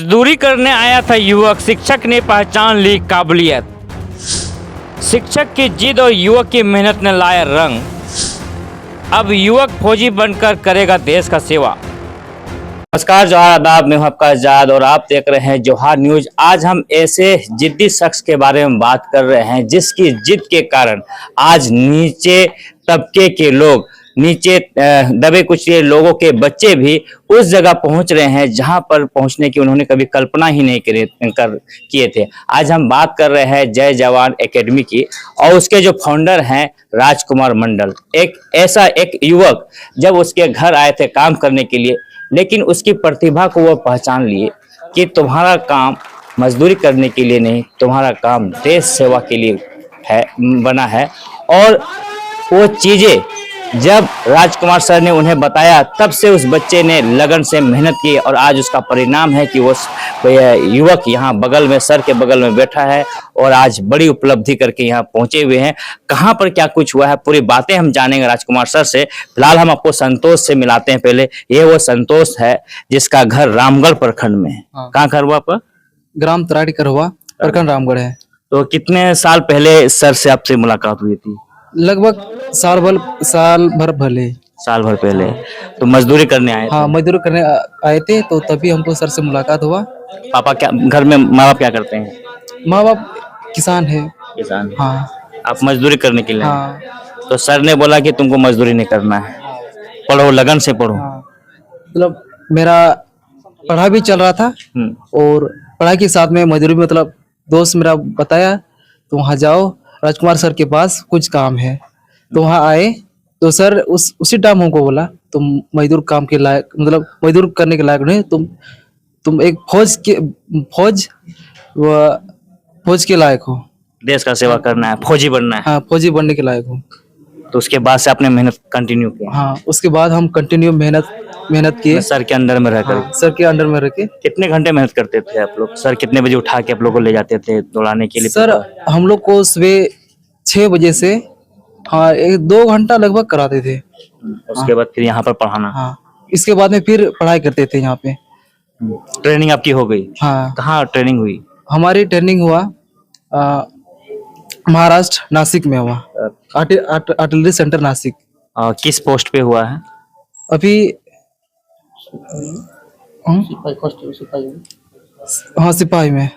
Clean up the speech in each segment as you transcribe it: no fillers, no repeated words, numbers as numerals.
मजदूरी करने आया था युवक, शिक्षक ने पहचान ली काबिलियत। शिक्षक की जिद और युवक की मेहनत ने लाया रंग। अब युवक फौजी बनकर करेगा देश का सेवा। नमस्कार, जोहार, आदाब। मैं हूं आपका आजाद और आप देख रहे हैं जोहार न्यूज। आज हम ऐसे जिद्दी शख्स के बारे में बात कर रहे हैं जिसकी जिद के कारण आज नीचे तबके के लोग, नीचे दबे कुचले लोगों के बच्चे भी उस जगह पहुंच रहे हैं जहां पर पहुंचने की उन्होंने कभी कल्पना ही नहीं किए थे। आज हम बात कर रहे हैं जय जवान एकेडमी की और उसके जो फाउंडर हैं राजकुमार मंडल। एक युवक जब उसके घर आए थे काम करने के लिए, लेकिन उसकी प्रतिभा को वो पहचान लिए कि तुम्हारा काम मजदूरी करने के लिए नहीं, तुम्हारा काम देश सेवा के लिए है, बना है। और वो चीजें जब राजकुमार सर ने उन्हें बताया, तब से उस बच्चे ने लगन से मेहनत की और आज उसका परिणाम है कि वो युवक यहाँ बगल में, सर के बगल में बैठा है और आज बड़ी उपलब्धि करके यहाँ पहुंचे हुए हैं। कहाँ पर क्या कुछ हुआ है, पूरी बातें हम जानेंगे राजकुमार सर से। फिलहाल हम आपको संतोष से मिलाते हैं। पहले ये वो संतोष है जिसका घर रामगढ़ प्रखंड में है। कहाँ घर हुआ आपका? ग्राम तराड़ी करवा, प्रखंड रामगढ़ है। तो कितने साल पहले सर से आपसे मुलाकात हुई थी? लगभग साल भर भले। साल भर पहले। तो मजदूरी करने आए थे? हाँ, मजदूरी करने आए थे, तो तभी हमको सर से मुलाकात हुआ। पापा क्या, घर में माँ बाप क्या करते हैं? माँ बाप किसान है। किसान। हाँ आप मजदूरी करने के लिए? हाँ तो सर ने बोला कि तुमको मजदूरी नहीं करना है, पढ़ो, लगन से पढ़ो। हाँ। मतलब मेरा पढ़ाई भी चल रहा था और पढ़ाई के साथ में मजदूरी, मतलब दोस्त मेरा बताया तो वहाँ जाओ, राजकुमार सर के पास कुछ काम है। तो वहाँ आए तो सर उसी टाइम हमको बोला, तुम मजदूर काम के लायक, मतलब मजदूर करने के लायक नहीं, तुम एक फौज के लायक हो, देश का सेवा करना है, फौजी बनना है। हाँ, फौजी बनने के लायक हो। तो उसके बाद से आपने मेहनत कंटिन्यू की? हाँ, उसके बाद हम कंटिन्यू मेहनत किए, सर के अंडर में रहकर। हाँ, सर के अंडर में रह के। कितने घंटे मेहनत करते थे आप लोग? सर कितने बजे उठा के आप लोग को ले जाते थे दौड़ाने के लिए? सर हम लोग को सुबह 6 बजे से, हाँ, 1-2 घंटा लगभग कराते थे। उसके बाद फिर यहाँ पर पढ़ाना? हाँ, इसके बाद में फिर पढ़ाई करते थे यहाँ पे। ट्रेनिंग आपकी हो गई? हाँ, कहाँ ट्रेनिंग हुई? हमारी ट्रेनिंग हुआ महाराष्ट्र, नासिक में हुआ, आर्टिलरी सेंटर नासिक। किस पोस्ट पे हुआ है अभी? हाँ, सिपाही में।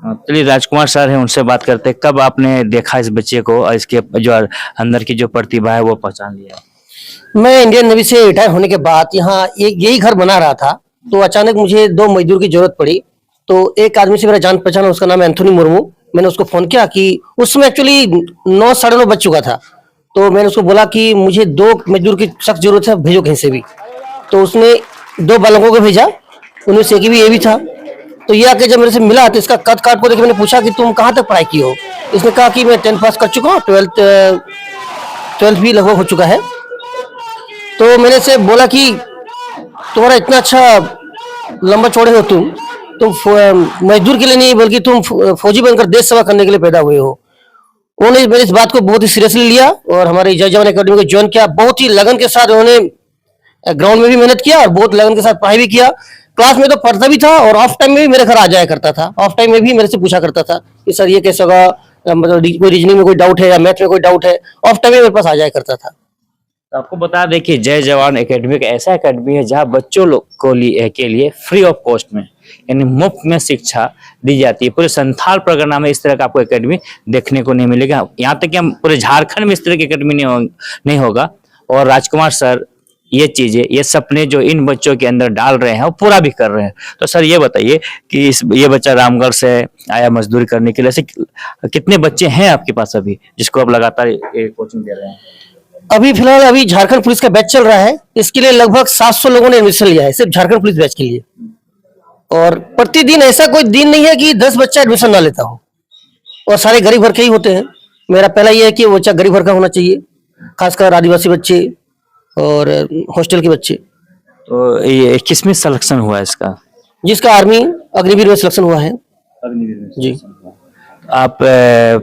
चलिए, राजकुमार सर हैं, उनसे बात करते हैं। कब आपने देखा इस बच्चे को और इसके जो अंदर की जो प्रतिभा है वो पहचान लिया? मैं इंडियन नेवी से रिटायर होने के बाद यहाँ यही घर बना रहा था, तो अचानक मुझे 2 मजदूर की जरूरत पड़ी। तो एक आदमी से मेरा जान पहचान, उसका नाम है एंथोनी मुर्मू। मैंने उसको फोन किया कि उस समय एक्चुअली 9 साढ़े 9 बज चुका था। तो मैंने उसको बोला कि मुझे 2 मजदूर की सख्त जरूरत है, भेजो कहीं से भी। तो उसने 2 बालकों को भेजा, उनमें से एक भी ये भी था। तो ये आके जब मेरे से मिला तो इसका कद काट को देख मैंने पूछा कि तुम कहाँ तक पढ़ाई की हो? इसने कहा कि मैं 10th पास कर चुका हूँ, 12th भी लगभग हो चुका है। तो मैंने से बोला कि तुम्हारा इतना अच्छा लंबा चौड़े हो, तुम मजदूर के लिए नहीं बल्कि तुम फौजी बनकर देश सेवा करने के लिए पैदा हुए हो। उन्होंने मेरी इस बात को बहुत ही सीरियसली लिया और हमारी जय जवान एकेडमी को ज्वाइन किया। बहुत ही लगन के साथ उन्होंने ग्राउंड में भी मेहनत किया और बहुत लगन के साथ पढ़ाई भी किया। क्लास में तो पढ़ता भी था और ऑफ टाइम में भी मेरे घर आ जाया करता था। ऑफ टाइम में भी मेरे से पूछा करता था कि सर ये कैसे होगा, मतलब कोई रीजनिंग में कोई डाउट है या मैथ में कोई डाउट है, ऑफ टाइम में मेरे पास आ जाया करता था। आपको बता दें कि जय जवान एकेडमी एक ऐसा एकेडमी है जहां बच्चों लोग को के लिए फ्री ऑफ कॉस्ट में, यानी मुफ्त में शिक्षा दी जाती है। पूरे संथाल परगना में इस तरह का आपको एकेडमी देखने को नहीं मिलेगा। यहाँ तक कि हम पूरे झारखंड में इस तरह की एकेडमी नहीं होगा। और राजकुमार सर ये चीजें, ये सपने जो इन बच्चों के अंदर डाल रहे हैं वो पूरा भी कर रहे हैं। तो सर ये बताइए कि ये बच्चा रामगढ़ से आया मजदूरी करने के लिए, ऐसे कितने बच्चे हैं आपके पास अभी जिसको आप लगातार कोचिंग दे रहे हैं? अभी फिलहाल अभी झारखंड पुलिस का बैच चल रहा है, इसके लिए लगभग 700 लोगों ने एडमिशन लिया है सिर्फ झारखंड पुलिस बैच के लिए। और प्रतिदिन ऐसा कोई दिन नहीं है कि 10 बच्चा एडमिशन ना लेता हो, और सारे गरीब घर के ही होते हैं। मेरा पहला ये है कि वो बच्चा गरीब घर का होना चाहिए, खासकर आदिवासी बच्चे और हॉस्टल के बच्चे। तो ये किसमें सिलेक्शन हुआ है इसका? जिसका आर्मी अग्निवीर में सिलेक्शन हुआ है। जी, आप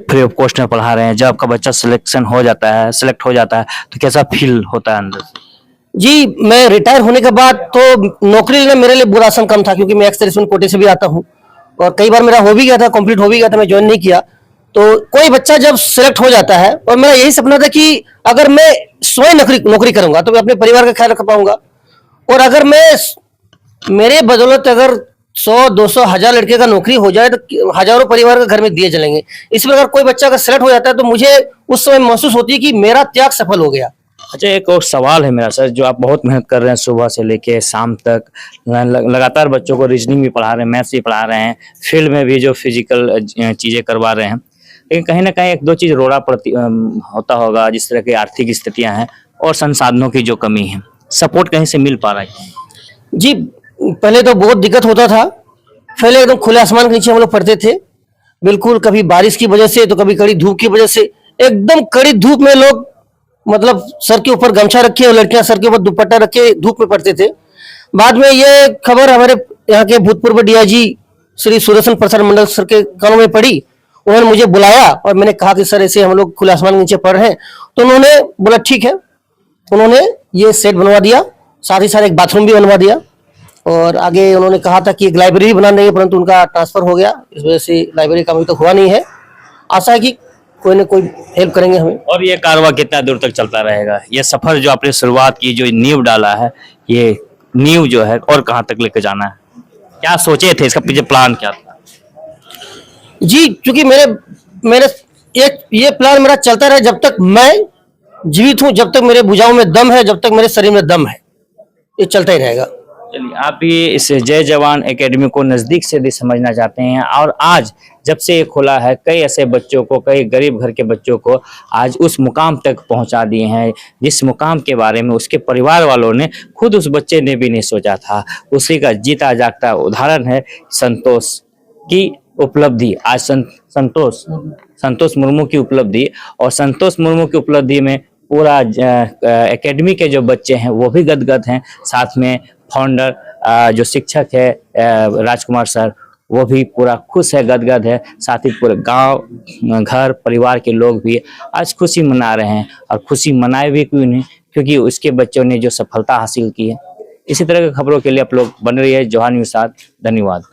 फ्री ऑफ कॉस्ट में पढ़ा रहे हैं। जब आपका बच्चा सिलेक्ट हो जाता है तो कैसा फील होता है अंदर से? जी, मैं रिटायर होने के बाद तो नौकरी लेना मेरे लिए बुरा आसन कम था, क्योंकि मैं एक्स सर्विसमैन कोटे से भी आता हूँ और कई बार मेरा हो भी गया था, कंप्लीट हो भी गया था, मैं ज्वाइन नहीं किया। तो कोई बच्चा जब सिलेक्ट हो जाता है, और मेरा यही सपना था कि अगर मैं स्वयं नौकरी करूंगा तो मैं अपने परिवार का ख्याल रख पाऊंगा, और अगर मैं मेरे बदौलत अगर 100, 200, 1000 लड़के का नौकरी हो जाए तो हजारों परिवार के घर में दिए जलेंगे। इस प्रकार कोई बच्चा अगर सेलेक्ट हो जाता है तो मुझे उस समय महसूस होती है कि मेरा त्याग सफल हो गया। अच्छा, एक और सवाल है मेरा सर, जो आप बहुत मेहनत कर रहे हैं सुबह से लेके शाम तक, लगातार बच्चों को रीजनिंग भी पढ़ा रहे हैं, मैथ्स भी पढ़ा रहे हैं, फील्ड में भी जो फिजिकल चीज़ें करवा रहे हैं, लेकिन कहीं ना कहीं एक दो चीज़ रोड़ा पड़ती होता होगा, जिस तरह की आर्थिक स्थितियां हैं और संसाधनों की जो कमी है, सपोर्ट कहीं से मिल पा रहा है? जी, पहले तो बहुत दिक्कत होता था। पहले एकदम खुले आसमान के नीचे हम लोग पढ़ते थे, बिल्कुल, कभी बारिश की वजह से तो कभी कड़ी धूप की वजह से। एकदम कड़ी धूप में लोग मतलब सर के ऊपर गमछा रखे और लड़कियां सर के ऊपर दुपट्टा रखे धूप में पढ़ते थे। बाद में ये खबर हमारे यहाँ के भूतपूर्व डीआईजी श्री सुदर्शन प्रसाद मंडल सर के कानों में पड़ी। उन्होंने मुझे बुलाया और मैंने कहा कि सर ऐसे हम लोग खुले आसमान के नीचे पढ़ रहे हैं। तो उन्होंने बोला ठीक है, उन्होंने ये सेट बनवा दिया, साथ ही साथ एक बाथरूम भी बनवा दिया, और आगे उन्होंने कहा था कि एक लाइब्रेरी भी बना देंगे, परंतु उनका ट्रांसफर हो गया, इस वजह से लाइब्रेरी का अभी तक हुआ नहीं है। आशा है कि कोई ना कोई हेल्प करेंगे हमें। और ये कारवां कितना दूर तक चलता रहेगा? ये सफर जो आपने शुरुआत की, जो नींव डाला है, ये नींव जो है और कहाँ तक लेके जाना है? क्या सोचे थे, इसका पीछे प्लान क्या था? जी, क्योंकि मेरे मेरे एक ये प्लान मेरा चलता रहे जब तक मैं जीवित हूँ, जब तक मेरे भुजाओं में दम है, जब तक मेरे शरीर में दम है, ये चलता ही रहेगा। चलिए, आप भी इस जय जवान एकेडमी को नज़दीक से भी समझना चाहते हैं, और आज जब से ये खुला है, कई ऐसे बच्चों को, कई गरीब घर के बच्चों को आज उस मुकाम तक पहुंचा दिए हैं, जिस मुकाम के बारे में उसके परिवार वालों ने, खुद उस बच्चे ने भी नहीं सोचा था। उसी का जीता जागता उदाहरण है संतोष की उपलब्धि। आज संतोष मुर्मू की उपलब्धि, और संतोष मुर्मू की उपलब्धि में पूरा एकेडमी के जो बच्चे हैं वो भी गदगद हैं, साथ में फाउंडर जो शिक्षक है राजकुमार सर, वो भी पूरा खुश है, गदगद है, साथ ही पूरे गांव घर परिवार के लोग भी आज खुशी मना रहे हैं। और खुशी मनाए भी क्यों नहीं, क्योंकि उसके बच्चों ने जो सफलता हासिल की है। इसी तरह की खबरों के लिए आप लोग बने रहिए जवाहर न्यूज़ साथ। धन्यवाद।